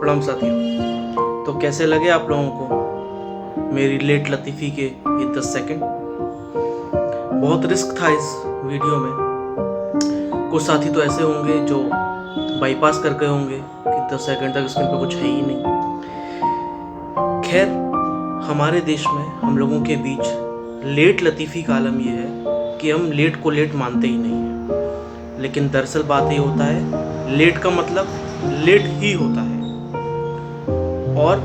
प्रणाम साथियों। तो कैसे लगे आप लोगों को मेरी लेट लतीफ़ी के ये 10 सेकंड? बहुत रिस्क था इस वीडियो में। कुछ साथी तो ऐसे होंगे जो बाईपास कर गए होंगे कि 10 सेकंड तक स्क्रीन पे कुछ है ही नहीं। खैर, हमारे देश में हम लोगों के बीच लेट लतीफ़ी का आलम ये है कि हम लेट को लेट मानते ही नहीं हैं। लेकिन दरअसल बात ये होता है, लेट का मतलब लेट ही होता है, और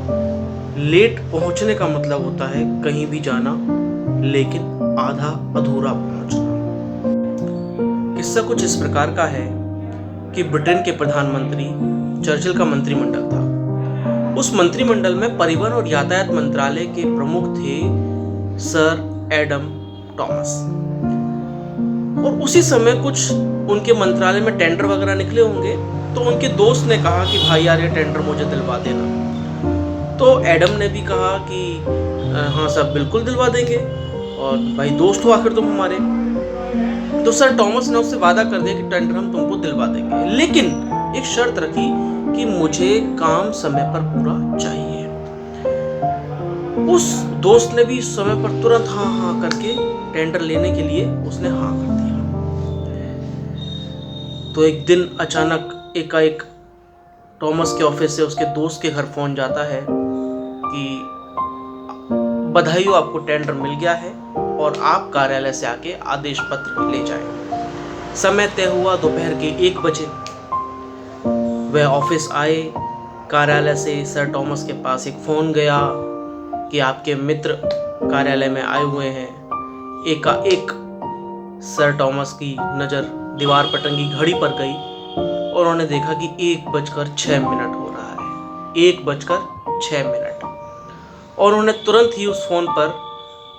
लेट पहुंचने का मतलब होता है कहीं भी जाना लेकिन आधा अधूरा पहुंचना। किस्सा कुछ इस प्रकार का है कि ब्रिटेन के प्रधानमंत्री चर्चिल का मंत्रिमंडल था। उस मंत्रिमंडल में परिवहन और यातायात मंत्रालय के प्रमुख थे सर एडम टॉमस। और उसी समय कुछ उनके मंत्रालय में टेंडर वगैरह निकले होंगे, तो उनके दोस्त ने कहा कि भाई यार, ये टेंडर मुझे दिलवा देना। तो एडम ने भी कहा कि हाँ साहब, बिल्कुल दिलवा देंगे, और भाई दोस्त हो आखिर तुम हमारे। तो सर टॉमस ने उससे वादा कर दिया कि टेंडर हम तुमको दिलवा देंगे, लेकिन एक शर्त रखी कि मुझे काम समय पर पूरा चाहिए। उस दोस्त ने भी समय पर तुरंत हाँ हाँ करके टेंडर लेने के लिए उसने हाँ कर दिया। तो एक दिन अचानक एकाएक टॉमस के ऑफिस से उसके दोस्त के घर फोन जाता है कि बधाई हो, आपको टेंडर मिल गया है और आप कार्यालय से आके आदेश पत्र ले जाएं। समय तय हुआ दोपहर के 1 बजे। वह ऑफिस आए। कार्यालय से सर टॉमस के पास एक फोन गया कि आपके मित्र कार्यालय में आए हुए हैं। एकाएक सर टॉमस की नज़र दीवार पर टंगी घड़ी पर गई और उन्होंने देखा कि 1:06 हो रहा है। 1:06। और उन्होंने तुरंत ही उस फोन पर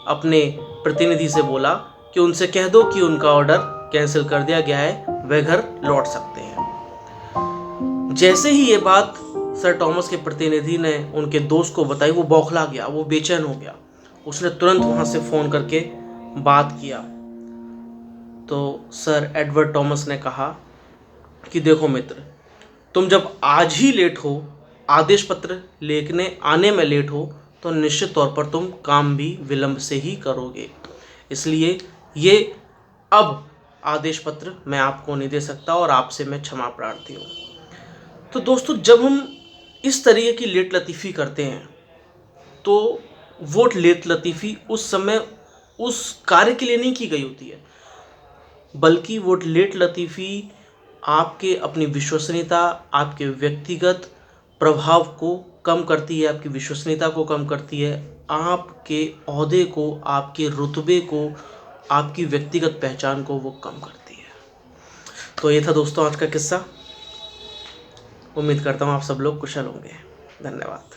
अपने प्रतिनिधि से बोला कि उनसे कह दो कि उनका ऑर्डर कैंसिल कर दिया गया है, वे घर लौट सकते हैं। जैसे ही ये बात सर टॉमस के प्रतिनिधि ने उनके दोस्त को बताई, वो बौखला गया, वो बेचैन हो गया। उसने तुरंत वहां से फोन करके बात किया। तो सर एडवर्ड टॉमस ने कहा कि देखो मित्र, तुम जब आज ही लेट हो, आदेश पत्र लेने आने में लेट हो, तो निश्चित तौर पर तुम काम भी विलंब से ही करोगे। इसलिए ये अब आदेश पत्र मैं आपको नहीं दे सकता और आपसे मैं क्षमा प्रार्थी हूँ। तो दोस्तों, जब हम इस तरीके की लेट लतीफ़ी करते हैं, तो वो लेट लतीफ़ी उस समय उस कार्य के लिए नहीं की गई होती है, बल्कि वो लेट लतीफ़ी आपके अपनी विश्वसनीयता, आपके व्यक्तिगत प्रभाव को कम करती है, आपकी विश्वसनीयता को कम करती है, आपके ओहदे को, आपके रुतबे को, आपकी व्यक्तिगत पहचान को वो कम करती है। तो ये था दोस्तों आज का किस्सा। उम्मीद करता हूँ आप सब लोग कुशल होंगे। धन्यवाद।